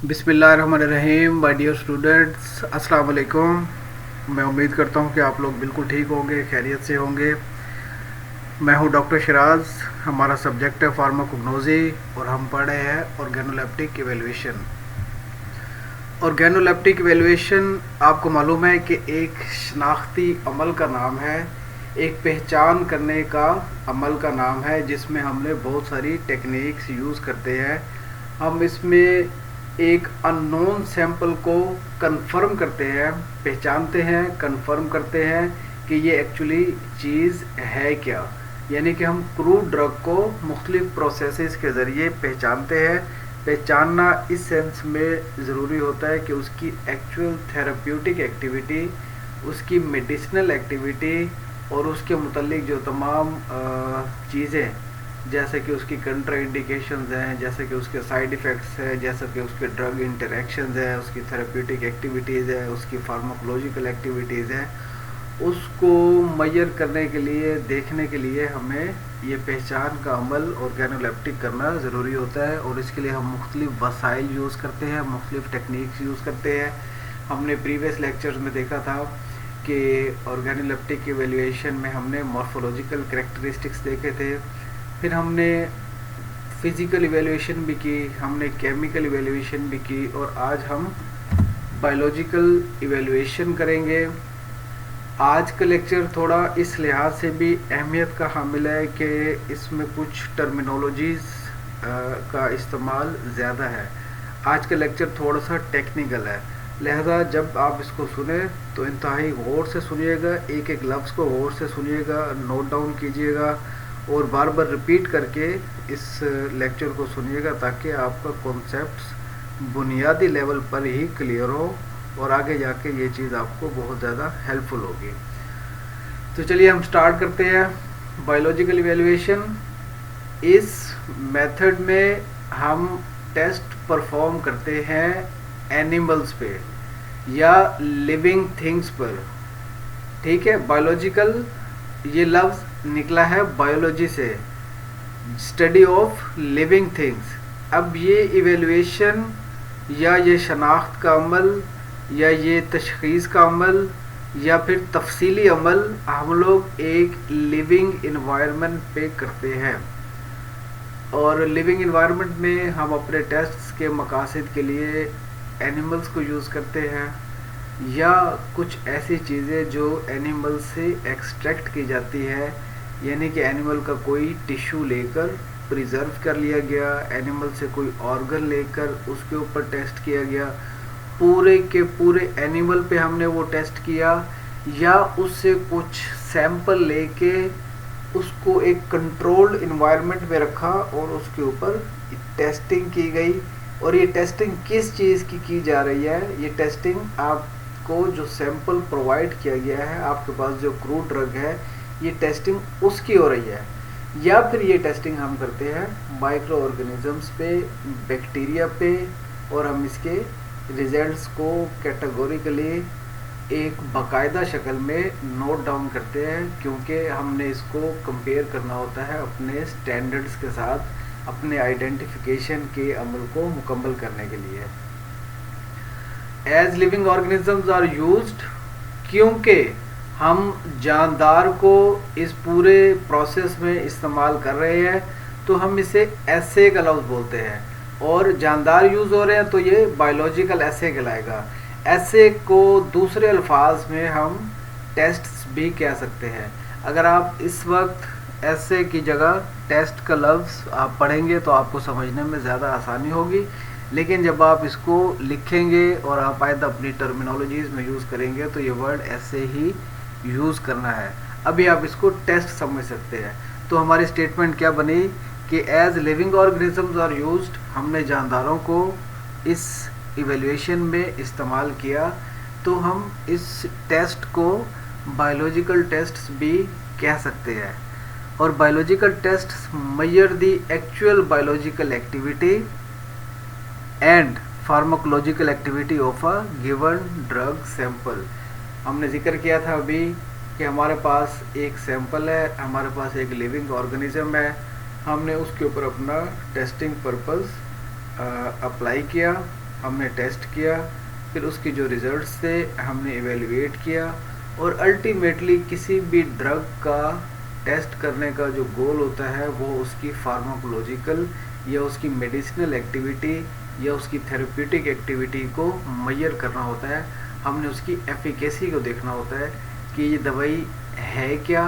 बिस्मिल्लाहिर्रहमानिर्रहीम। My dear students, अस्सलाम वालेकुम। मैं उम्मीद करता हूँ कि आप लोग बिल्कुल ठीक होंगे, खैरियत से होंगे। मैं हूँ डॉक्टर शिराज। हमारा सब्जेक्ट है फार्माकोग्नोजी और हम पढ़ रहे हैं ऑर्गेनोलेप्टिक इवेल्यूएशन। ऑर्गेनोलेप्टिक इवेल्यूएशन आपको मालूम है कि एक शनाख्ती अमल का नाम है, एक पहचान करने का अमल का नाम है, जिसमें हमने बहुत सारी टेक्निक्स यूज़ करते हैं। हम इसमें एक अननोन सैंपल को कंफर्म करते हैं, पहचानते हैं, कंफर्म करते हैं कि ये एक्चुअली चीज़ है क्या। यानी कि हम क्रूड ड्रग को मुख्तलिफ प्रोसेसेस के ज़रिए पहचानते हैं। पहचानना इस सेंस में ज़रूरी होता है कि उसकी एक्चुअल थेराप्यूटिक एक्टिविटी, उसकी मेडिसिनल एक्टिविटी और उसके मुतल्लिक जो तमाम चीज़ें, जैसे कि उसकी कंट्रा इंडिकेशंस हैं, जैसे कि उसके साइड इफ़ेक्ट्स हैं, जैसे कि उसके ड्रग इंटरेक्शंस हैं, उसकी थेरेप्यूटिक एक्टिविटीज़ है, उसकी फार्माकोलॉजिकल एक्टिविटीज़ हैं, उसको मेजर करने के लिए, देखने के लिए हमें ये पहचान का अमल ऑर्गेनोलेप्टिक करना ज़रूरी होता है। और इसके लिए हम मुख्तलिफ वसाइल यूज़ करते हैं, मुख्तलिफ टेक्निक्स यूज़ करते हैं। हमने प्रीवियस लेक्चर्स में देखा था कि ऑर्गेनोलेप्टिक इवेल्यूएशन में हमने मॉर्फोलॉजिकल कैरेक्टरिस्टिक्स देखे थे, फिर हमने फिज़िकल इवेल्यूएशन भी की, हमने केमिकल इवेल्यूएशन भी की, और आज हम बायोलॉजिकल इवेल्यूएशन करेंगे। आज का लेक्चर थोड़ा इस लिहाज से भी अहमियत का हामिल है कि इसमें कुछ टर्मिनोलॉजीज़ का इस्तेमाल ज़्यादा है। आज का लेक्चर थोड़ा सा टेक्निकल है, लिहाजा जब आप इसको सुने तो इंतहाई गौर से सुनिएगा, एक एक लफ्ज़ को गौर से सुनिएगा, नोट डाउन कीजिएगा और बार बार रिपीट करके इस लेक्चर को सुनिएगा, ताकि आपका कॉन्सेप्ट्स बुनियादी लेवल पर ही क्लियर हो और आगे जाके ये चीज़ आपको बहुत ज़्यादा हेल्पफुल होगी। तो चलिए हम स्टार्ट करते हैं। बायोलॉजिकल इवेल्यूएशन, इस मेथड में हम टेस्ट परफॉर्म करते हैं एनिमल्स पे या लिविंग थिंग्स पर। ठीक है, बायोलॉजिकल ये लफ्ज़ निकला है बायोलॉजी से, स्टडी ऑफ लिविंग थिंग्स। अब ये इवेल्यूएशन या ये शनाख्त का अमल या ये तशख़ीस का अमल या फिर तफसीली अमल हम लोग एक लिविंग इन्वायरमेंट पे करते हैं। और लिविंग इन्वायरमेंट में हम अपने टेस्ट्स के मकासद के लिए एनिमल्स को यूज़ करते हैं या कुछ ऐसी चीज़ें जो एनिमल से एक्सट्रैक्ट की जाती है, यानी कि एनिमल का कोई टिश्यू लेकर प्रिजर्व कर लिया गया, एनिमल से कोई ऑर्गन लेकर उसके ऊपर टेस्ट किया गया, पूरे के पूरे एनिमल पे हमने वो टेस्ट किया, या उससे कुछ सैंपल लेके उसको एक कंट्रोल्ड इन्वायरमेंट में रखा और उसके ऊपर टेस्टिंग की गई। और ये टेस्टिंग किस चीज़ की जा रही है? ये टेस्टिंग आपको जो सैंपल प्रोवाइड किया गया है, आपके पास जो क्रूड ड्रग है, ये टेस्टिंग उसकी हो रही है, या फिर ये टेस्टिंग हम करते हैं माइक्रो ऑर्गेनिजम्स पे, बैक्टीरिया पे, और हम इसके रिजल्ट्स को कैटेगोरिकली एक बाकायदा शक्ल में नोट डाउन करते हैं, क्योंकि हमने इसको कंपेयर करना होता है अपने स्टैंडर्ड्स के साथ, अपने आइडेंटिफिकेशन के अमल को मुकम्मल करने के लिए। As living organisms are used, क्योंकि हम जानदार को इस पूरे प्रोसेस में इस्तेमाल कर रहे हैं, तो हम इसे एसे का लफ्ज़ बोलते हैं। और जानदार यूज़ हो रहे हैं तो ये बायोलॉजिकल एसे कहलाएगा। एसे को दूसरे अल्फाज में हम टेस्ट्स भी कह सकते हैं। अगर आप इस वक्त एसे की जगह टेस्ट का लफ्ज़ आप पढ़ेंगे तो आपको समझने में ज़्यादा आसानी होगी, लेकिन जब आप इसको लिखेंगे और आप आइंदा अपनी टर्मिनोलॉजीज़ में यूज़ करेंगे तो ये वर्ड ऐसे ही यूज़ करना है। अभी आप इसको टेस्ट समझ सकते हैं। तो हमारी स्टेटमेंट क्या बनी कि as living organisms are used, हमने जानदारों को इस इवेल्यूएशन में इस्तेमाल किया, तो हम इस टेस्ट को बायोलॉजिकल टेस्ट्स भी कह सकते हैं। और biological tests measure the actual biological activity and pharmacological activity of a given drug sample. हमने जिक्र किया था अभी कि हमारे पास एक सैंपल है, हमारे पास एक लिविंग ऑर्गेनिज्म है, हमने उसके ऊपर अपना टेस्टिंग पर्पस अप्लाई किया, हमने टेस्ट किया, फिर उसके जो रिजल्ट्स थे हमने इवेलुएट किया, और अल्टीमेटली किसी भी ड्रग का टेस्ट करने का जो गोल होता है वो उसकी फार्माकोलॉजिकल या उसकी मेडिसिनल एक्टिविटी या उसकी थेरेप्यूटिक एक्टिविटी को मेजर करना होता है। हमने उसकी एफिकेसी को देखना होता है कि ये दवाई है क्या,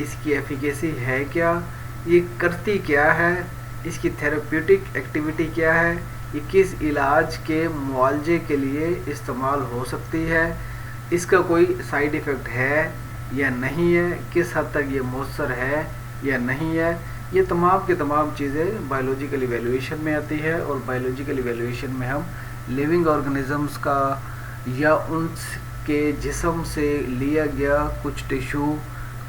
इसकी एफिकेसी है क्या, ये करती क्या है, इसकी थेरेप्यूटिक एक्टिविटी क्या है, ये किस इलाज के मुआवजे के लिए इस्तेमाल हो सकती है, इसका कोई साइड इफ़ेक्ट है या नहीं है, किस हद तक ये मौसर है या नहीं है। ये तमाम की तमाम चीज़ें बायोलॉजिकल इवैल्यूएशन में आती है, और बायोलॉजिकल इवैल्यूएशन में हम लिविंग ऑर्गेनिजम्स का या उनके जिस्म से लिया गया कुछ टिश्यू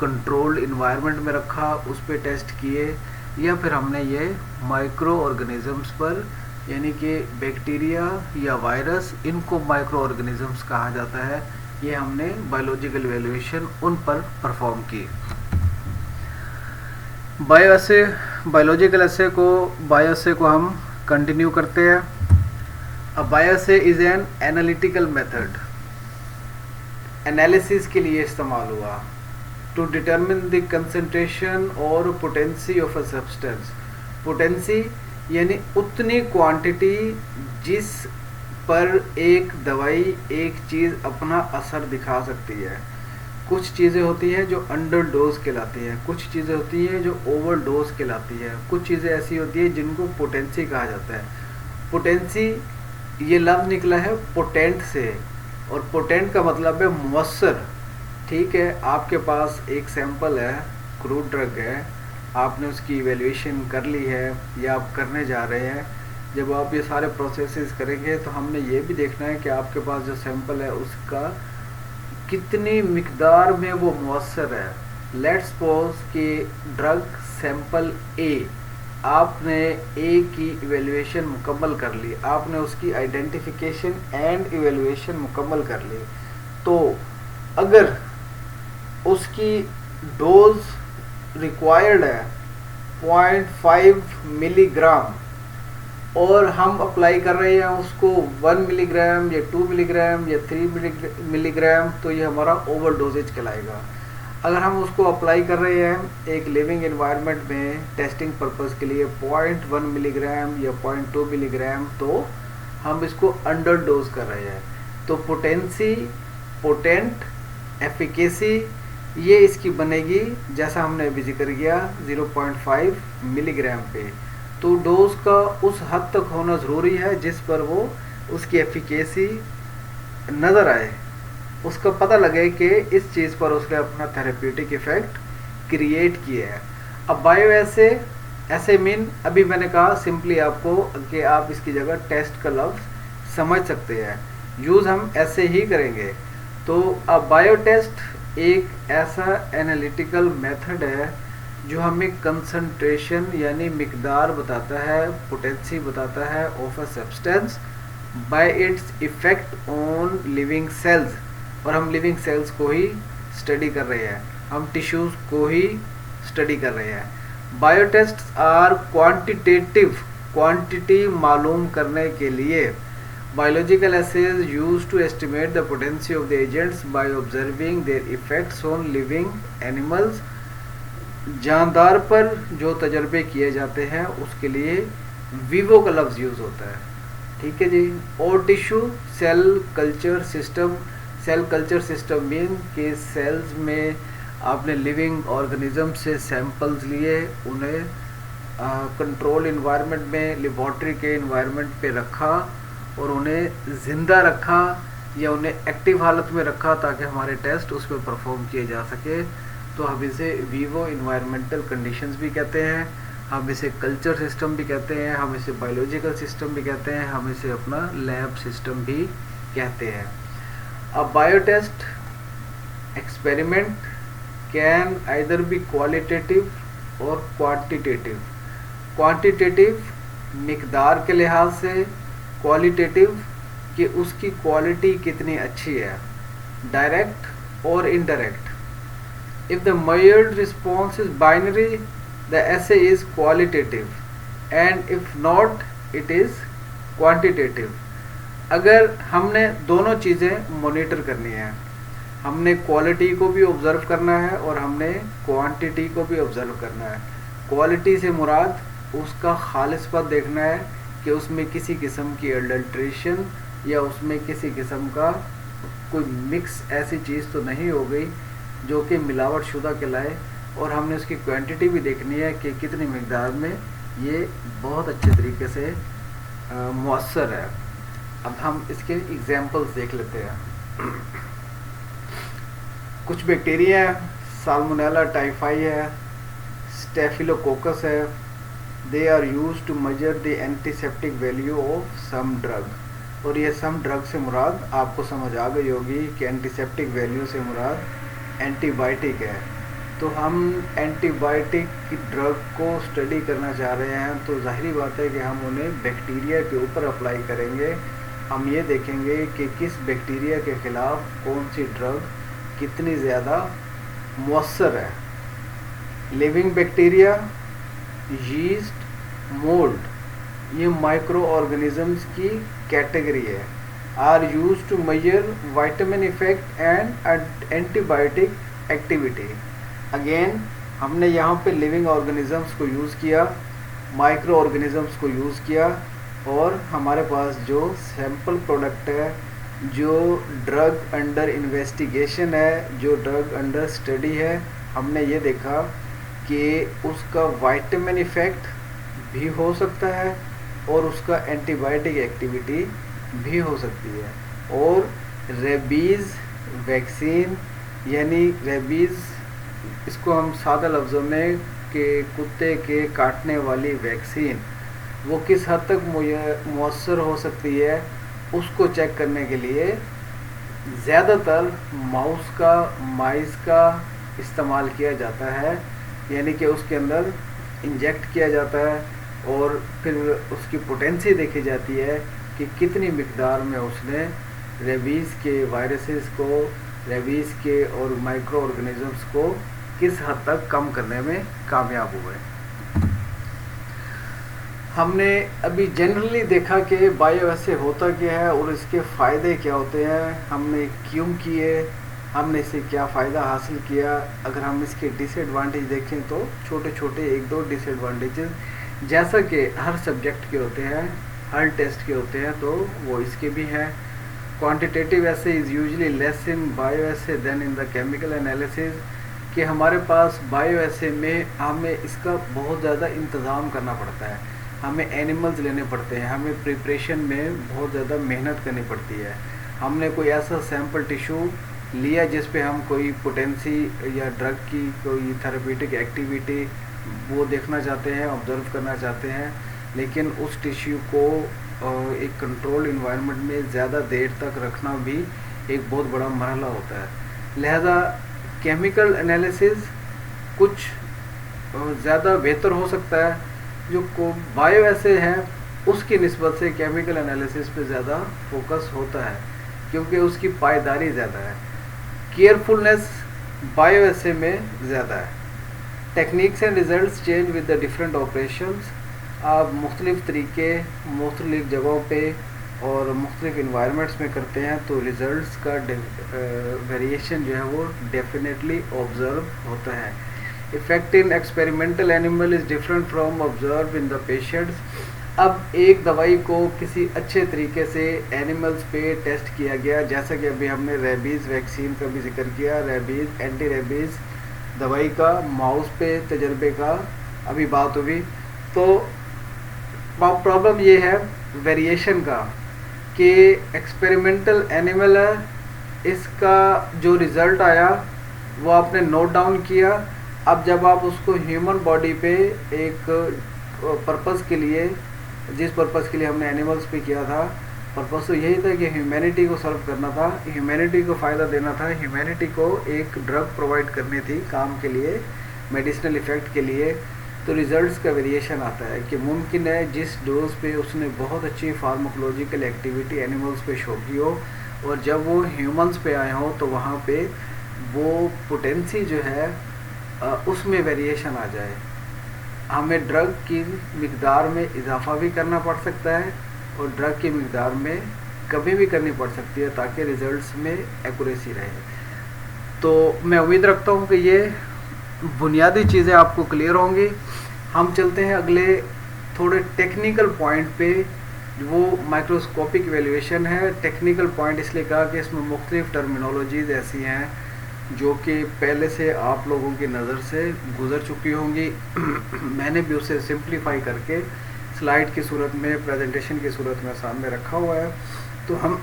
कंट्रोल्ड इन्वायरमेंट में रखा, उस पर टेस्ट किए, या फिर हमने ये माइक्रो ऑर्गेनिजम्स पर, यानी कि बैक्टीरिया या वायरस, इनको माइक्रो ऑर्गेनिजम्स कहा जाता है, ये हमने बायोलॉजिकल इवैल्यूएशन उन पर परफॉर्म की। बायोलॉजिकल एसे को हम कंटिन्यू करते हैं। अब bioassay is an analytical method, analysis के लिए इस्तेमाल हुआ, टू डिटरमिन द कंसंट्रेशन और potency of a substance. Potency यानी उतनी क्वांटिटी जिस पर एक दवाई, एक चीज़ अपना असर दिखा सकती है। कुछ चीज़ें होती हैं जो अंडर डोज कहलाती हैं, कुछ चीज़ें होती हैं जो ओवर डोज कहलाती है, कुछ चीज़ें ऐसी होती हैं जिनको पोटेंसी कहा जाता है। पोटेंसी ये लफ्ज़ निकला है पोटेंट से, और पोटेंट का मतलब है मुअस्सर। ठीक है, आपके पास एक सैंपल है, क्रूड ड्रग है, आपने उसकी इवैल्यूएशन कर ली है या आप करने जा रहे हैं। जब आप ये सारे प्रोसेसेस करेंगे तो हमने ये भी देखना है कि आपके पास जो सैंपल है उसका कितनी मिकदार में वो मुअस्सर है। लेट्स सपोज कि ड्रग सैंपल ए, आपने ए की इवैल्यूएशन मुकम्मल कर ली, आपने उसकी आइडेंटिफिकेशन एंड इवैल्यूएशन मुकम्मल कर ली, तो अगर उसकी डोज रिक्वायर्ड है 0.5 मिलीग्राम और हम अप्लाई कर रहे हैं उसको 1 मिलीग्राम या 2 मिलीग्राम या 3 मिलीग्राम, तो ये हमारा ओवर डोजेज कहलाएगा। अगर हम उसको अप्लाई कर रहे हैं एक लिविंग एनवायरनमेंट में टेस्टिंग पर्पस के लिए 0.1 मिलीग्राम या 0.2 मिलीग्राम, तो हम इसको अंडर डोज कर रहे हैं। तो पोटेंसी, पोटेंट, एफिकेसी ये इसकी बनेगी जैसा हमने अभी जिक्र किया 0.5 मिलीग्राम पे। तो डोज का उस हद तक होना ज़रूरी है जिस पर वो उसकी एफिकेसी नज़र आए, उसका पता लगे कि इस चीज़ पर उसने अपना थेरेप्यूटिक इफ़ेक्ट क्रिएट किया है। अब बायो ऐसे मीन अभी मैंने कहा सिंपली आपको कि आप इसकी जगह टेस्ट का लफ्ज़ समझ सकते हैं, यूज़ हम ऐसे ही करेंगे। तो अब बायो टेस्ट एक ऐसा एनालिटिकल मेथड है जो हमें कंसंट्रेशन यानी मिकदार बताता है, पोटेंसी बताता है of a substance by it's effect on living cells. और हम लिविंग सेल्स को ही स्टडी कर रहे हैं, हम टिश्यूज़ को ही स्टडी कर रहे हैं। बायोटेस्ट्स आर क्वांटिटेटिव, क्वांटिटी मालूम करने के लिए। Biological assays used to estimate the potency of the agents by observing their effects on living animals. जानदार पर जो तजर्बे किए जाते हैं उसके लिए वीवो का लफ्ज़ यूज़ होता है, ठीक है जी। और tissue cell culture system, cell culture system mean कि सेल्स में आपने लिविंग ऑर्गेनिज्म से सैंपल्स लिए, उन्हें कंट्रोल इन्वायरमेंट में, लेबॉर्ट्री के इन्वायरमेंट पे रखा और उन्हें ज़िंदा रखा या उन्हें एक्टिव हालत में रखा ताकि हमारे टेस्ट उस पर परफॉर्म किए जा सके। तो हम इसे वीवो इन्वायरमेंटल कंडीशंस भी कहते हैं, हम इसे कल्चर सिस्टम भी कहते हैं, हम इसे बायोलॉजिकल सिस्टम भी कहते हैं, हम इसे अपना लैब सिस्टम भी कहते हैं। अब biotest experiment can either be qualitative और क्वांटिटेटिव। क्वांटिटेटिव मिकदार के लिहाज से, क्वालिटेटिव कि उसकी क्वालिटी कितनी अच्छी है, डायरेक्ट और indirect. If the measured response is binary, the assay is qualitative, and if not, it is quantitative. اگر ہم نے دونوں چیزیں مانیٹر کرنی ہیں، ہم نے کوالٹی کو بھی آبزرو کرنا ہے اور ہم نے کوانٹیٹی کو بھی آبزرو کرنا ہے۔ کوالٹی سے مراد اس کا خالص پن دیکھنا ہے کہ اس میں کسی قسم کی اڈلٹریشن یا اس میں کسی قسم کا کوئی مکس ایسی چیز تو نہیں ہو گئی جو کہ ملاوٹ شدہ کہلائے، اور ہم نے اس کی کوانٹیٹی بھی دیکھنی ہے کہ کتنی مقدار میں یہ بہت اچھے طریقے سے مؤثر ہے۔ اب ہم اس کے ایگزامپلس دیکھ لیتے ہیں۔ کچھ بیکٹیریا ہے، سالمونیلا ٹائفائی ہے، اسٹیفیلوکوکس ہے، they are use to measure the antiseptic value of some drug, اور یہ سم ڈرگ سے مراد آپ کو سمجھ آ گئی ہوگی کہ اینٹی سیپٹک ویلیو سے مراد اینٹی بائیوٹک ہے۔ تو ہم اینٹی بائیوٹک کی ڈرگ کو اسٹڈی کرنا چاہ رہے ہیں تو ظاہری بات ہے کہ ہم انہیں بیکٹیریا کے اوپر اپلائی کریں گے۔ ہم یہ دیکھیں گے کہ کس بیکٹیریا کے خلاف کون سی ڈرگ کتنی زیادہ مؤثر ہے۔ لیونگ بیکٹیریا، ییسٹ، مولڈ، یہ مائکرو آرگنزمس کی کیٹیگری ہے۔ Are use to measure vitamin effect and antibiotic activity. Again ہم نے یہاں پہ لیونگ آرگنزمس کو یوز کیا، مائکرو آرگنزمس کو یوز کیا، اور ہمارے پاس جو سیمپل پروڈکٹ ہے، جو ڈرگ انڈر انویسٹیگیشن ہے، جو ڈرگ انڈر اسٹڈی ہے، ہم نے یہ دیکھا کہ اس کا وائٹامن ایفیکٹ بھی ہو سکتا ہے اور اس کا اینٹی بائیوٹک ایکٹیویٹی بھی ہو سکتی ہے۔ اور ریبیز ویکسین، یعنی ریبیز اس کو ہم سادہ لفظوں میں کہ کتے کے کاٹنے والی ویکسین وہ کس حد تک مؤثر ہو سکتی ہے، اس کو چیک کرنے کے لیے زیادہ تر مائز کا استعمال کیا جاتا ہے، یعنی کہ اس کے اندر انجیکٹ کیا جاتا ہے اور پھر اس کی پوٹینسی دیکھی جاتی ہے کہ کتنی مقدار میں اس نے ریبیز کے وائرسز کو، ریبیز کے اور مائکرو آرگنزمس کو کس حد تک کم کرنے میں کامیاب ہوئے۔ ہم نے ابھی جنرلی دیکھا کہ بایو ایسے ہوتا کیا ہے اور اس کے فائدے کیا ہوتے ہیں، ہم نے کیوں کیے، ہم نے اس سے کیا فائدہ حاصل کیا۔ اگر ہم اس کے ڈس ایڈوانٹیج دیکھیں تو چھوٹے چھوٹے ایک دو ڈس ایڈوانٹیجز جیسا کہ ہر سبجیکٹ کے ہوتے ہیں، ہر ٹیسٹ کے ہوتے ہیں، تو وہ اس کے بھی ہیں۔ کوانٹیٹیو ایسے is usually less in bio ایسے دین ان دا کیمیکل انالیسز، کہ ہمارے پاس بایو ایسے میں ہمیں اس کا بہت زیادہ انتظام کرنا پڑتا ہے، ہمیں اینیملز لینے پڑتے ہیں، ہمیں پریپریشن میں بہت زیادہ محنت کرنی پڑتی ہے۔ ہم نے کوئی ایسا سیمپل ٹیشو لیا جس پہ ہم کوئی پوٹینسی یا ڈرگ کی کوئی تھراپیوٹک ایکٹیویٹی وہ دیکھنا چاہتے ہیں، آبزرو کرنا چاہتے ہیں، لیکن اس ٹیشو کو ایک کنٹرول انوائرمنٹ میں زیادہ دیر تک رکھنا بھی ایک بہت بڑا مرحلہ ہوتا ہے۔ لہذا کیمیکل انالیسز کچھ زیادہ بہتر ہو سکتا ہے، جو بایو ایسے ہیں اس کی نسبت سے کیمیکل انالیسز پہ زیادہ فوکس ہوتا ہے کیونکہ اس کی پائیداری زیادہ ہے، کیئرفلنس بایو ایسے میں زیادہ ہے۔ Techniques and results change with the different operations, آپ مختلف طریقے مختلف جگہوں پہ اور مختلف انوائرمنٹس میں کرتے ہیں تو ریزلٹس کا ویریشن جو ہے وہ ڈیفینیٹلی آبزرو ہوتا ہے۔ Effect in experimental animal is different from observe in the patients. اب ایک دوائی کو کسی اچھے طریقے سے اینیملز پہ ٹیسٹ کیا گیا، جیسا کہ ابھی ہم نے ریبیز ویکسین کا بھی ذکر کیا، ریبیز اینٹی ریبیز دوائی کا ماؤس پہ تجربے کا ابھی بات ہوئی، تو پرابلم یہ ہے ویریشن کا کہ ایکسپیریمنٹل اینیمل ہے، اس کا جو ریزلٹ آیا وہ آپ نے نوٹ ڈاؤن کیا۔ اب جب آپ اس کو ہیومن باڈی پہ ایک پرپز کے لیے، جس پرپز کے لیے ہم نے اینیملز پہ کیا تھا، پرپز تو یہی تھا کہ ہیومینٹی کو سرو کرنا تھا، ہیومینٹی کو فائدہ دینا تھا، ہیومینٹی کو ایک ڈرگ پرووائڈ کرنی تھی کام کے لیے، میڈیسنل ایفیکٹ کے لیے، تو ریزلٹس کا ویریشن آتا ہے کہ ممکن ہے جس ڈوز پہ اس نے بہت اچھی فارماکولوجیکل ایکٹیویٹی اینیملز پہ شو کی ہو اور جب وہ ہیومنز پہ آئے ہوں تو وہاں پہ وہ پوٹینسی جو ہے اس میں ویریشن آ جائے۔ ہمیں ڈرگ کی مقدار میں اضافہ بھی کرنا پڑ سکتا ہے اور ڈرگ کی مقدار میں کبھی بھی کرنی پڑ سکتی ہے تاکہ ریزلٹس میں ایکوریسی رہے. تو میں امید رکھتا ہوں کہ یہ بنیادی چیزیں آپ کو کلیئر ہوں گی. ہم چلتے ہیں اگلے تھوڑے ٹیکنیکل پوائنٹ پہ. وہ مائکروسکوپک ایویلیویشن ہے. ٹیکنیکل پوائنٹ اس لیے کہا کہ اس میں مختلف ٹرمینالوجیز ایسی ہیں جو کہ پہلے سے آپ لوگوں کی نظر سے گزر چکی ہوں گی. میں نے بھی اسے سمپلیفائی کر کے سلائیڈ کی صورت میں پریزنٹیشن کی صورت میں سامنے رکھا ہوا ہے. تو ہم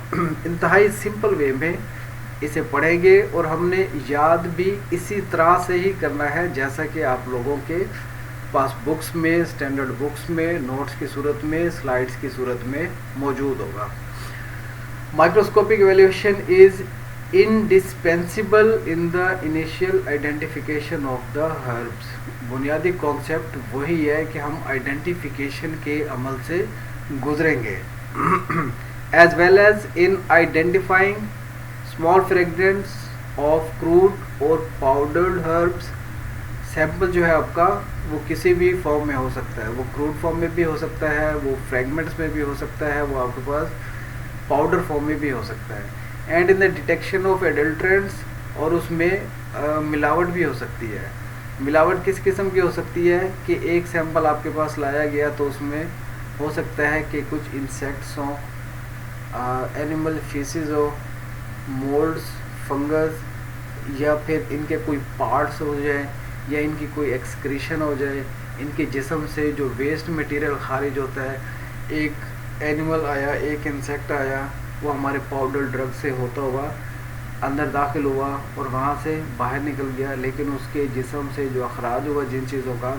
انتہائی سمپل وے میں اسے پڑھیں گے اور ہم نے یاد بھی اسی طرح سے ہی کرنا ہے جیسا کہ آپ لوگوں کے پاس بکس میں اسٹینڈرڈ بکس میں نوٹس کی صورت میں سلائیڈس کی صورت میں موجود ہوگا. Microscopic evaluation is indispensable in the initial identification of the herbs. بنیادی کانسیپٹ وہی ہے کہ ہم آئیڈینٹیفیکیشن کے عمل سے گزریں گے as well as in identifying small fragments of crude اور پاؤڈرڈ ہربس. سیمپل جو ہے آپ کا وہ کسی بھی فارم میں ہو سکتا ہے. وہ کروڈ فارم میں بھی ہو سکتا ہے, وہ فریگمنٹس میں بھی ہو سکتا ہے, وہ آپ کے پاس پاؤڈر فارم میں بھی ہو سکتا ہے. And in the detection of adulterants, اور اس میں ملاوٹ بھی ہو سکتی ہے. ملاوٹ کس قسم کی ہو سکتی ہے کہ ایک سیمپل آپ کے پاس لایا گیا تو اس میں ہو سکتا ہے کہ کچھ انسیکٹس ہوں, اینیمل فیسز ہو, مولڈس, فنگس, یا پھر ان کے کوئی پارٹس ہو جائیں, یا ان کی کوئی ایکسکریشن ہو جائے. ان کے جسم سے جو ویسٹ مٹیریل خارج ہوتا ہے, ایک اینیمل آیا, ایک انسیکٹ آیا, وہ ہمارے پاؤڈر ڈرگ سے ہوتا ہوا اندر داخل ہوا اور وہاں سے باہر نکل گیا, لیکن اس کے جسم سے جو اخراج ہوا جن چیزوں کا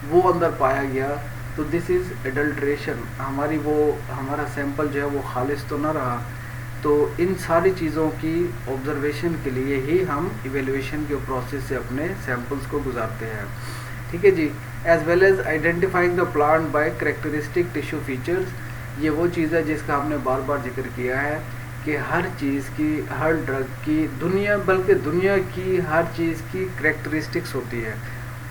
وہ اندر پایا گیا. تو دس از ایڈلٹریشن. ہمارا سیمپل جو ہے وہ خالص تو نہ رہا. تو ان ساری چیزوں کی آبزرویشن کے لیے ہی ہم ایویلیویشن کے پروسیس سے اپنے سیمپلس کو گزارتے ہیں. ٹھیک ہے جی. As well as identifying the plant by characteristic tissue features. یہ وہ چیز ہے جس کا ہم نے بار بار ذکر کیا ہے کہ ہر چیز کی, ہر ڈرگ کی, بلکہ دنیا کی ہر چیز کی کریکٹرسٹکس ہوتی ہے,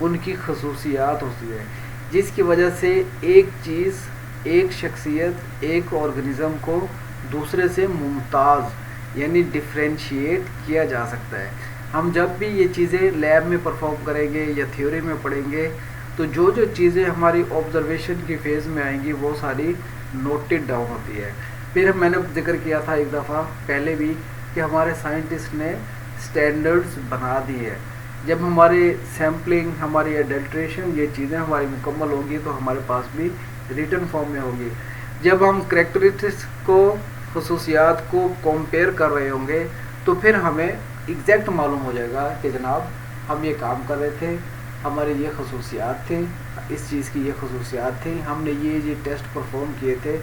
ان کی خصوصیات ہوتی ہے, جس کی وجہ سے ایک چیز, ایک شخصیت, ایک آرگنزم کو دوسرے سے ممتاز یعنی ڈفرینشیٹ کیا جا سکتا ہے. ہم جب بھی یہ چیزیں لیب میں پرفارم کریں گے یا تھیوری میں پڑھیں گے تو جو چیزیں ہماری آبزرویشن کی فیز میں آئیں گی وہ ساری نوٹڈ ڈاؤن ہوتی ہے. پھر میں نے ذکر کیا تھا ایک دفعہ پہلے بھی کہ ہمارے سائنٹسٹ نے اسٹینڈرڈس بنا دی ہے. جب ہماری سیمپلنگ, ہماری ایڈلٹریشن, یہ چیزیں ہماری مکمل ہوں گی تو ہمارے پاس بھی ریٹن فارم میں ہوگی. جب ہم کریکٹرسٹکس کو, خصوصیات کو کمپیئر کر رہے ہوں گے تو پھر ہمیں ایگزیکٹ معلوم ہو جائے گا کہ جناب ہم یہ کام کر رہے تھے, ہمارے یہ خصوصیات تھے, اس چیز کی یہ خصوصیات تھیں, ہم نے یہ ٹیسٹ پرفارم کیے تھے.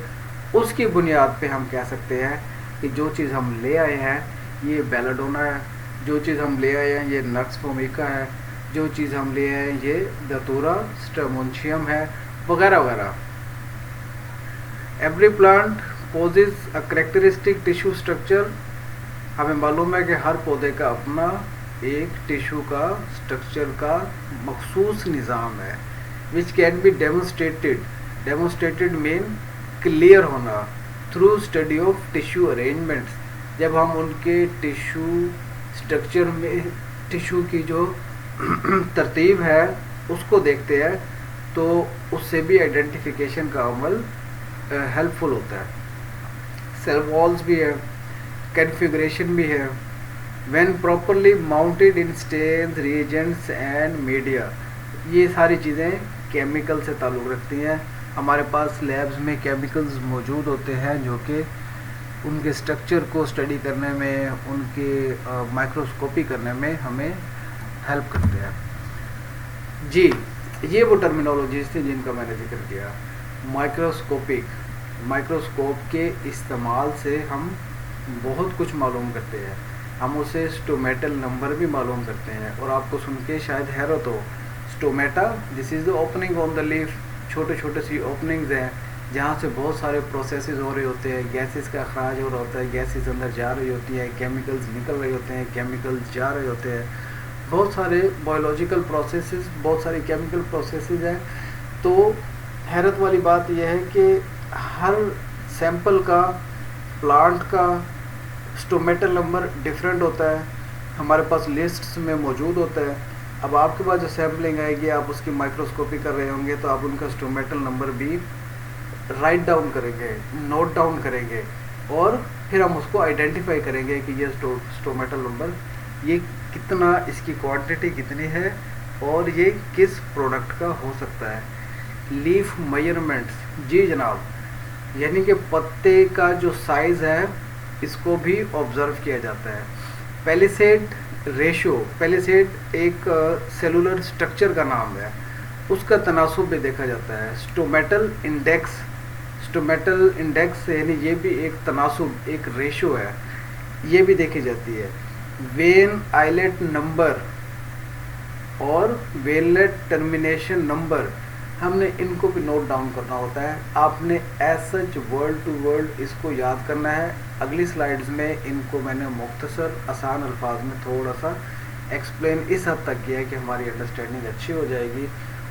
اس کی بنیاد پہ ہم کہہ سکتے ہیں کہ جو چیز ہم لے آئے ہیں یہ بیلاڈونا ہے, جو چیز ہم لے آئے ہیں یہ نکس فومیکا ہے, جو چیز ہم لے آئے ہیں یہ دتورا سٹرمونشیم ہے, وغیرہ وغیرہ. Every plant possess a characteristic tissue structure. ہمیں معلوم ہے کہ ہر پودے کا اپنا ایک ٹیشو کا اسٹرکچر کا مخصوص نظام ہے, وچ کین بی ڈیمونسٹریٹڈ مین کلیئر ہونا through study of tissue arrangements. جب ہم ان کے ٹیشو اسٹرکچر میں ٹیشو کی جو ترتیب ہے اس کو دیکھتے ہیں تو اس سے بھی آئیڈینٹیفیکیشن کا عمل ہیلپ فل ہوتا ہے. سیل والز بھی ہے, کنفیگریشن بھی ہے. When properly mounted in stains, reagents and media. یہ ساری چیزیں کیمیکل سے تعلق رکھتی ہیں. ہمارے پاس لیبز میں کیمیکلز موجود ہوتے ہیں جو کہ ان کے اسٹرکچر کو اسٹڈی کرنے میں, ان کے مائکروسکوپی کرنے میں ہمیں ہیلپ کرتے ہیں. جی, یہ وہ ٹرمینالوجیز تھیں جن کا میں نے ذکر کیا. مائکروسکوپ کے استعمال سے ہم بہت کچھ معلوم کرتے ہیں. ہم اسے اسٹومیٹل نمبر بھی معلوم کرتے ہیں, اور آپ کو سن کے شاید حیرت ہو, اسٹومیٹا دس از the opening on the leaf. چھوٹے چھوٹے سی اوپننگز ہیں جہاں سے بہت سارے پروسیسز ہو رہے ہوتے ہیں, گیسز کا اخراج ہو رہا ہوتا ہے, گیسز اندر جا رہی ہوتی ہیں, کیمیکلز نکل رہے ہوتے ہیں, کیمیکلز جا رہے ہوتے ہیں. بہت سارے بایولوجیکل پروسیسز, بہت سارے کیمیکل پروسیسز ہیں. تو حیرت والی بات یہ ہے کہ ہر سیمپل کا प्लांट का स्टोमेटल नंबर डिफरेंट होता है, हमारे पास लिस्ट्स में मौजूद होता है। अब आपके पास जो सैम्पलिंग आएगी, आप उसकी माइक्रोस्कोपी कर रहे होंगे तो आप उनका स्टोमेटल नंबर भी राइट डाउन करेंगे, नोट डाउन करेंगे, और फिर हम उसको आइडेंटिफाई करेंगे कि ये स्टोमेटल नंबर ये कितना, इसकी क्वांटिटी कितनी है और ये किस प्रोडक्ट का हो सकता है। लीफ मेजरमेंट्स, जी जनाब, यानी कि पत्ते का जो साइज़ है इसको भी ऑब्ज़र्व किया जाता है। पैलिसेड रेशो, पैलिसेड एक सेलुलर स्ट्रक्चर का नाम है, उसका तनासुब भी देखा जाता है। स्टोमेटल इंडेक्स, स्टोमेटल इंडेक्स यानी ये भी एक तनासुब, एक रेशो है, ये भी देखी जाती है। वेन आइलेट नंबर और वेनलेट टर्मिनेशन नंबर, हमने इनको भी नोट डाउन करना होता है। आपने as such word to word इसको याद करना है। अगली स्लाइड्स में इनको मैंने मुख्तसर आसान अल्फाज में थोड़ा सा एक्सप्लेन इस हद तक किया है कि हमारी अंडरस्टैंडिंग अच्छी हो जाएगी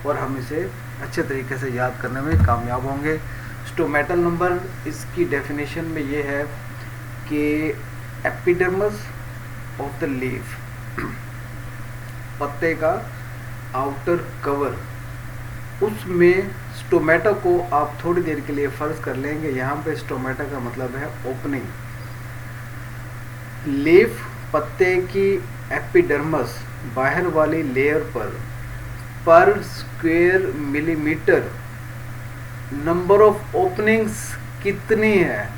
और हम इसे अच्छे तरीके से याद करने में कामयाब होंगे। स्टोमेटल नंबर, इसकी डेफिनेशन में ये है कि एपिडर्मिस ऑफ द लीफ, पत्ते का आउटर कवर, उसमें स्टोमेटा को आप थोड़ी देर के लिए फ़र्ज कर लेंगे। यहाँ पे स्टोमेटा का मतलब है ओपनिंग। लीफ, पत्ते की एपिडर्मिस, बाहर वाली लेयर पर square millimetre number of openings कितनी है,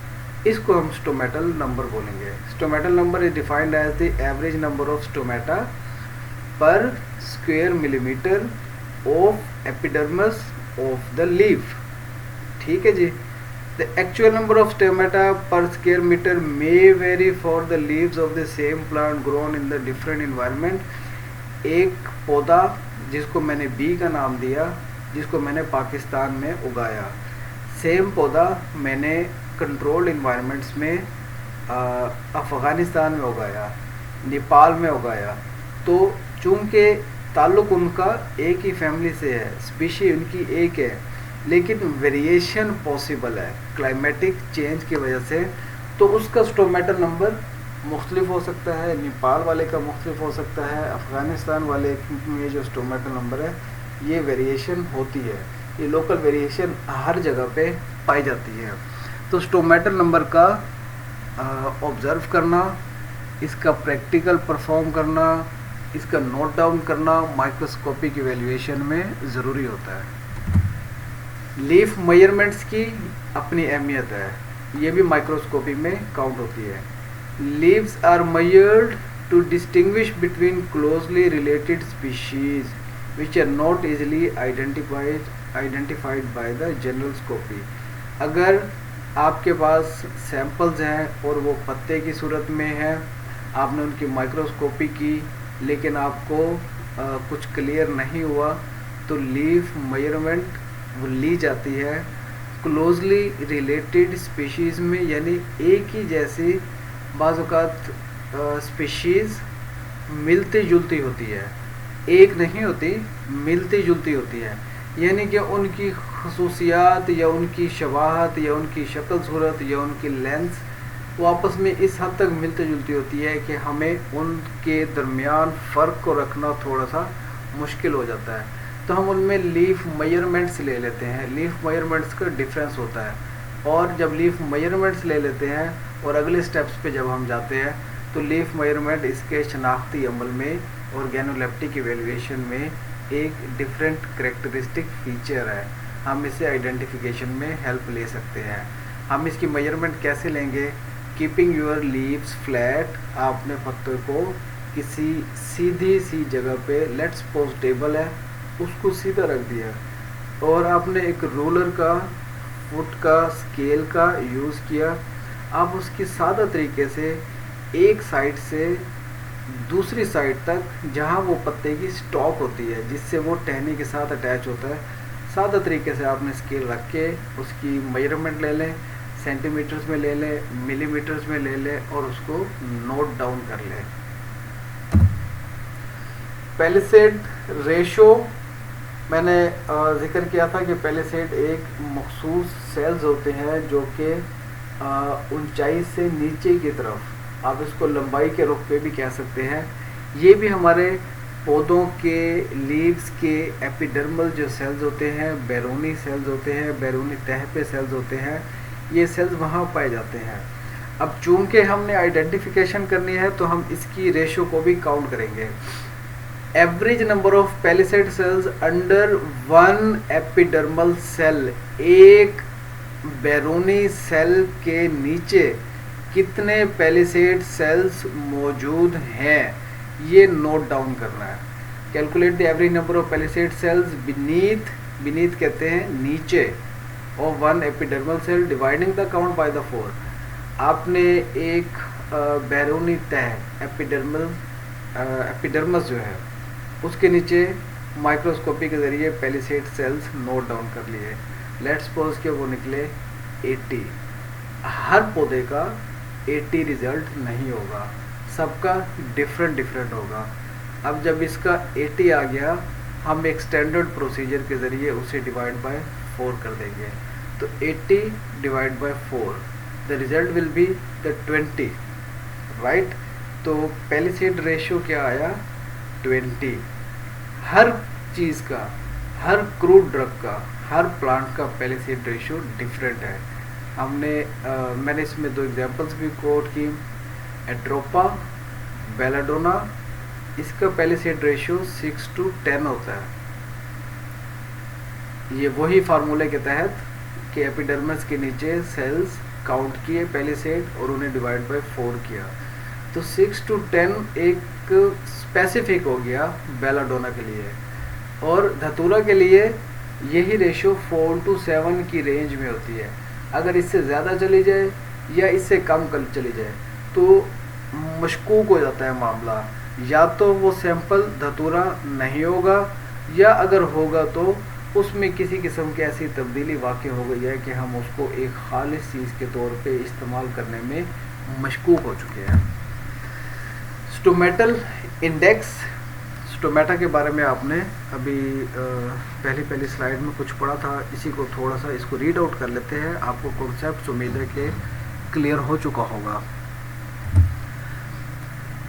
इसको हम स्टोमेटल नंबर बोलेंगे। Stomatal number is defined as the average number of stomata per square millimetre of epidermis of the leaf. ठीक है जी। The actual number of stomata per square metre may vary for the leaves of the same plant grown in the different environment. एक पौधा जिसको मैंने B का नाम दिया, जिसको मैंने पाकिस्तान में उगाया, सेम पौधा मैंने कंट्रोल्ड इन्वायरमेंट्स में अफ़गानिस्तान में उगाया, नेपाल में उगाया, तो चूँकि ताल्लुक़ उनका एक ही फैमिली से है, स्पीशी उनकी एक है, लेकिन वेरिएशन पॉसिबल है क्लाइमेटिक चेंज की वजह से, तो उसका स्टोमेटल नंबर मुख्तलिफ हो सकता है। नेपाल वाले का मुख्तलिफ हो सकता है, अफ़गानिस्तान वाले में जो स्टोमेटल नंबर है ये वेरिएशन होती है, ये लोकल वेरिएशन हर जगह पे पाई जाती है। तो स्टोमेटल नंबर का ऑब्ज़र्व करना, इसका प्रैक्टिकल परफॉर्म करना, इसका नोट डाउन करना माइक्रोस्कोपिक इवैल्यूएशन में ज़रूरी होता है। लीफ मेजरमेंट्स की अपनी अहमियत है, ये भी माइक्रोस्कोपी में काउंट होती है। Leaves are measured to distinguish between closely related species which are not easily identified by the general scopy। अगर आपके पास सैंपल्स हैं और वो पत्ते की सूरत में हैं, आपने उनकी माइक्रोस्कोपी की लेकिन आपको कुछ क्लियर नहीं हुआ, तो लीफ मेजरमेंट वो ली जाती है क्लोजली रिलेटेड स्पीशीज़ में, यानी एक ही जैसी बाज़ औक़ात स्पीशीज़ मिलती जुलती होती है, एक नहीं होती, मिलती जुलती होती है, यानी कि उनकी खसूसियात या उनकी शबाहत या उनकी शक्ल सूरत या उनकी लेंस वो आपस में इस हद तक मिलती जुलती होती है कि हमें उनके दरमियान फ़र्क को रखना थोड़ा सा मुश्किल हो जाता है। तो हम उनमें लीफ मेजरमेंट्स ले लेते हैं, लीफ मेजरमेंट्स का डिफरेंस होता है, और जब लीफ मेजरमेंट्स ले लेते हैं और अगले स्टेप्स पे जब हम जाते हैं तो लीफ मेजरमेंट इसके शनाख्ती अमल में ऑर्गेनोलेप्टिक इवैल्यूएशन में एक डिफरेंट करेक्टरिस्टिक फीचर है, हम इसे आइडेंटिफिकेशन में हेल्प ले सकते हैं। हम इसकी मेजरमेंट कैसे लेंगे? कीपिंग योर लीव्स फ्लैट, आपने पत्तों को किसी सीधी सी जगह पे, लेट्स सपोज टेबल है, उसको सीधा रख दिया और आपने एक रोलर का, फुट का, स्केल का यूज़ किया। आप उसकी सादा तरीके से एक साइड से दूसरी साइड तक, जहाँ वो पत्ते की स्टॉक होती है जिससे वो टहनी के साथ अटैच होता है, सादा तरीके से आपने स्केल रख के उसकी मेजरमेंट ले लें, सेंटीमीटर्स में ले लें, मिलीमीटर्स में ले लें और उसको नोट डाउन कर लें। पैलिसेड रेशो मैंने जिक्र किया था कि पैलिसेड एक मखसूस सेल्स होते हैं जो कि ऊंचाई से नीचे की तरफ, आप इसको लंबाई के रुख पे भी कह सकते हैं। ये भी हमारे पौधों के लीव्स के एपिडर्मल जो सेल्स होते हैं, बैरूनी सेल्स होते हैं, बैरूनी तह पे सेल्स होते हैं, ये सेल्स वहाँ पाए जाते हैं। अब चूंकि हमने आइडेंटिफिकेशन करनी है तो हम इसकी रेशो को भी काउंट करेंगे। Average number of palisade cells under one epidermal cell, एक बैरूनी सेल के नीचे कितने पैलिसेड सेल्स मौजूद हैं, ये नोट डाउन करना है। Calculate the average number of palisade cells beneath, beneath कहते हैं नीचे, of one epidermal cell dividing the count by the 4। आपने एक बैरूनी तह एपिडर्मल, एपिडर्मस जो है उसके नीचे माइक्रोस्कोपी के ज़रिए पैलिसेड सेल्स नोट डाउन कर लिए। लेट्स सपोज के वो निकले 80। हर पौधे का 80 रिजल्ट नहीं होगा, सबका डिफरेंट डिफरेंट होगा। अब जब इसका 80 आ गया, हम एक स्टैंडर्ड प्रोसीजर के ज़रिए उसे डिवाइड बाय 4 कर देंगे। तो 80 divide by 4, the result will be the 20, right. तो पैलिसेड रेशियो क्या आया, 20। हर चीज़ का, हर क्रूड ड्रग का, हर प्लांट का पैलिसेड रेशियो डिफरेंट है। मैंने इसमें 2 एग्जांपल्स भी कोट की। एट्रोपा, बेलाडोना, इसका पैलिसेड रेशियो 6:10 होता है। ये वही फार्मूले के तहत कि एपिडर्मिस के नीचे सेल्स काउंट किए पैलिसेड और उन्हें डिवाइड बाय 4 किया। तो 6:10 एक स्पेसिफिक हो गया बेलाडोना के लिए, और धतूरा के लिए यही रेशियो 4-7 की रेंज में होती है। अगर इससे ज़्यादा चली जाए या इससे कम चली जाए तो मशकूक हो जाता है मामला, या तो वो सैंपल धतूरा नहीं होगा, या अगर होगा तो उसमें किसी किस्म की ऐसी तब्दीली वाक़ई हो गई है कि हम उसको एक खालिस चीज़ के तौर पे इस्तेमाल करने में मशकूक हो चुके हैं। स्टोमेटल इंडेक्स, स्टोमेटा के बारे में आपने अभी पहली स्लाइड में कुछ पढ़ा था, इसी को थोड़ा सा इसको रीड आउट कर लेते हैं। आपको कॉन्सेप्ट उम्मीद है कि क्लियर हो चुका होगा।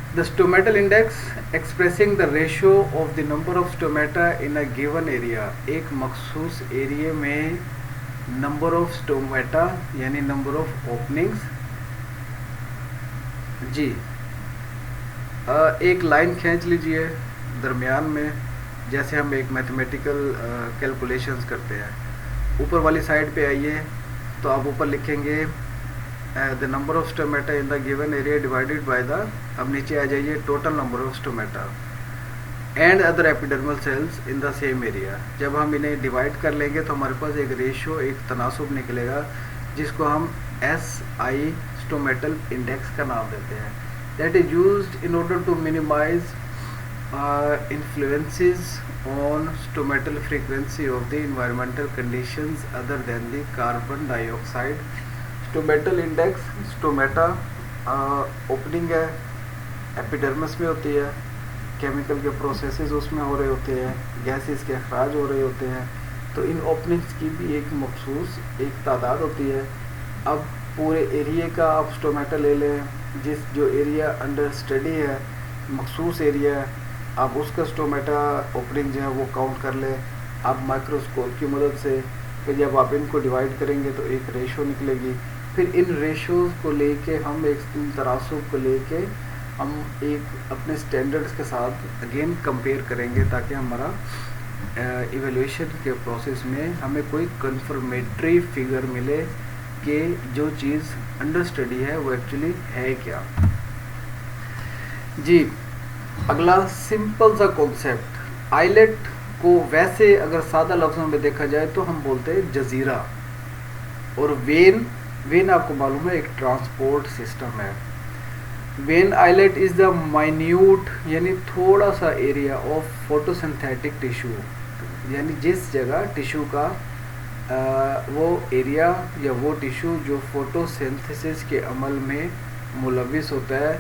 The stomatal index expressing the ratio of the number of stomata in a given area, एक मखसूस एरिया में number of stomata यानी number of openings। जी, एक लाइन खींच लीजिए दरमियान में, जैसे हम एक मैथमेटिकल कैलकुलेशंस करते हैं। ऊपर वाली साइड पे आइए तो आप ऊपर लिखेंगे the number of stomata in the given area divided by the, अब नीचे आ जाइए, total number of stomata and other epidermal cells in the same area. जब हम इन्हें डिवाइड कर लेंगे तो हमारे पास एक रेशियो, एक तनासुब निकलेगा, जिसको हम SI स्टोमेटल इंडेक्स का नाम देते हैं। That is used in order to minimise influences on stomatal frequency of the environmental conditions other than the carbon dioxide। stomatal index, stomata opening है, एपिडर्मिस में होती है, केमिकल के प्रोसेसेस उसमें हो रहे होते हैं, गैसेस के अखराज हो रहे होते हैं, तो इन ओपनिंग्स की भी एक मखसूस एक तादाद होती है। अब पूरे एरिया का आप स्टोमेटा ले लें, जो एरिया अंडर स्टडी है, मखसूस एरिया है, आप उसका स्टोमेटा ओपनिंग जो है वो काउंट कर लें आप माइक्रोस्कोप की मदद से। फिर जब आप इनको डिवाइड करेंगे तो एक रेशो निकलेगी। फिर इन रेशोज़ को लेके हम एक तनासुब को लेके हम एक अपने स्टैंडर्ड्स के साथ अगेन कंपेयर करेंगे, ताकि हमारा इवैल्यूएशन के प्रोसेस में हमें कोई कंफर्मेटरी फिगर मिले कि जो चीज़ अंडर स्टडी है वो एक्चुअली है क्या। जी, अगला सिंपल सा कॉन्सेप्ट, आइलेट को वैसे अगर सादा लफ्ज़ों में देखा जाए तो हम बोलते हैं जजीरा, और वेन आपको मालूम है एक ट्रांसपोर्ट सिस्टम है। Vein islet is the minute यानी थोड़ा सा एरिया ऑफ फोटोसिंथेटिक टिश्यू, यानी जिस जगह टिश्यू का वो एरिया या वो टिश्यू जो फोटोसिंथेसिस के अमल में मुलविस होता है,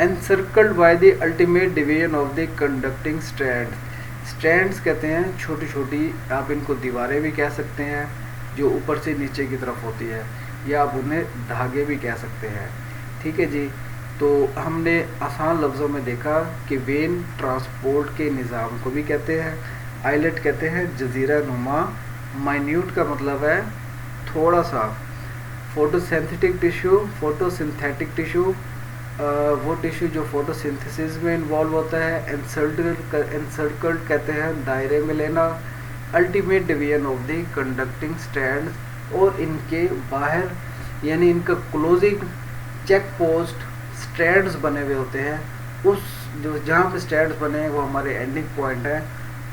encircled by the ultimate division of the conducting strands कहते हैं छोटी छोटी, आप इनको दीवारें भी कह सकते हैं, जो ऊपर से नीचे की तरफ होती है। یا آپ انہیں دھاگے بھی کہہ سکتے ہیں. ٹھیک ہے جی. تو ہم نے آسان لفظوں میں دیکھا کہ وین ٹرانسپورٹ کے نظام کو بھی کہتے ہیں. آئلٹ کہتے ہیں جزیرہ نما. مائنیوٹ کا مطلب ہے تھوڑا سا. Photosynthetic tissue. Photosynthetic tissue وہ ٹیشو جو فوٹو سنتھسس میں انوالو ہوتا ہے. انسرکلڈ کہتے ہیں دائرے میں لینا. Ultimate division of the conducting stand. اور ان کے باہر یعنی ان کا کلوزنگ چیک پوسٹ اسٹینڈز بنے ہوئے ہوتے ہیں. اس جو جہاں پہ اسٹینڈز بنے ہیں وہ ہمارے اینڈنگ پوائنٹ ہے.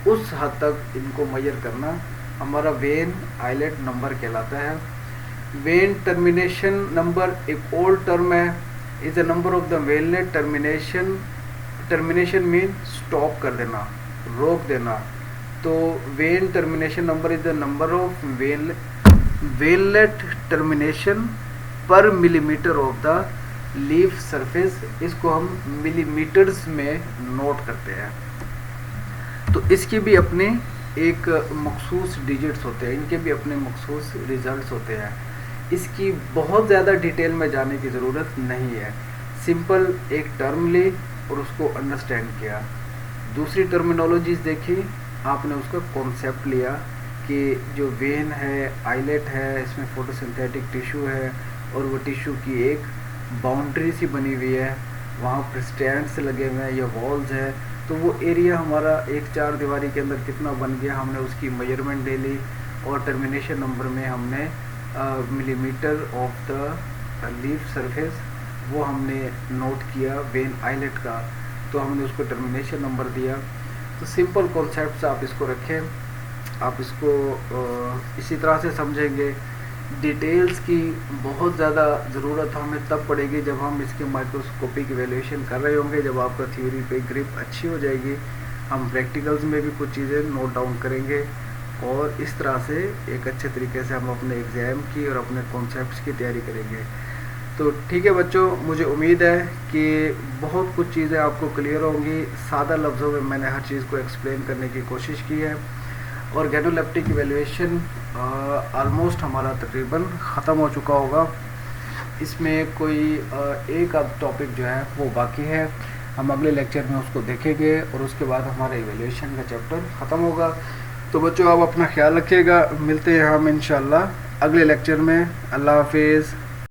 اس حد تک ان کو میئر کرنا ہمارا وین آئلٹ نمبر کہلاتا ہے. وین ٹرمینیشن نمبر ایک اولڈ ٹرم ہے. Is a number of the ویلنٹ ٹرمینیشن. ٹرمینیشن مین اسٹاپ کر دینا, روک دینا. تو vein termination number is the number of ویلنٹ termination per millimetre of the leaf surface. اس کو ہم ملی میٹرز میں نوٹ کرتے ہیں. تو اس کی بھی اپنے ایک مخصوص ڈیجٹس ہوتے ہیں, ان کے بھی اپنے مخصوص ریزلٹس ہوتے ہیں. اس کی بہت زیادہ ڈیٹیل میں جانے کی ضرورت نہیں ہے. سمپل ایک ٹرم لی اور اس کو انڈرسٹینڈ کیا. دوسری ٹرمینالوجیز دیکھی, آپ نے اس کا کانسیپٹ لیا کہ جو وین ہے, آئلٹ ہے, اس میں فوٹو سنتھیٹک ٹیشو ہے اور وہ ٹیشو کی ایک باؤنڈری سی بنی ہوئی ہے, وہاں پر اسٹینڈس لگے ہوئے ہیں یا والز ہے. تو وہ ایریا ہمارا ایک چار دیواری کے اندر کتنا بن گیا, ہم نے اس کی میجرمنٹ لے لی اور ٹرمینیشن نمبر میں ہم نے millimetre of the leaf surface وہ ہم نے نوٹ کیا وین آئلٹ کا. تو ہم نے اس کو ٹرمینیشن نمبر دیا. تو سمپل کانسیپٹس آپ اس کو رکھیں, آپ اس کو اسی طرح سے سمجھیں گے. ڈیٹیلز کی بہت زیادہ ضرورت ہمیں تب پڑے گی جب ہم اس کے مائکروسکوپک ایویلیویشن کر رہے ہوں گے, جب آپ کا تھیوری پہ گرپ اچھی ہو جائے گی. ہم پریکٹیکلز میں بھی کچھ چیزیں نوٹ ڈاؤن کریں گے اور اس طرح سے ایک اچھے طریقے سے ہم اپنے ایگزام کی اور اپنے کانسیپٹس کی تیاری کریں گے. تو ٹھیک ہے بچوں, مجھے امید ہے کہ بہت کچھ چیزیں آپ کو کلیئر ہوں گی. سادہ لفظوں میں نے ہر چیز کو ایکسپلین کرنے کی کوشش کی ہے. آرگینولیپٹک ایویلیویشن آلموسٹ ہمارا تقریباً ختم ہو چکا ہوگا. اس میں کوئی ایک آدھ ٹاپک جو ہے وہ باقی ہے. ہم اگلے لیکچر میں اس کو دیکھیں گے اور اس کے بعد ہمارا ایویلیویشن کا چیپٹر ختم ہوگا. تو بچوں آپ اپنا خیال رکھیے گا, ملتے ہیں ہم انشاءاللہ اگلے لیکچر میں. اللہ حافظ.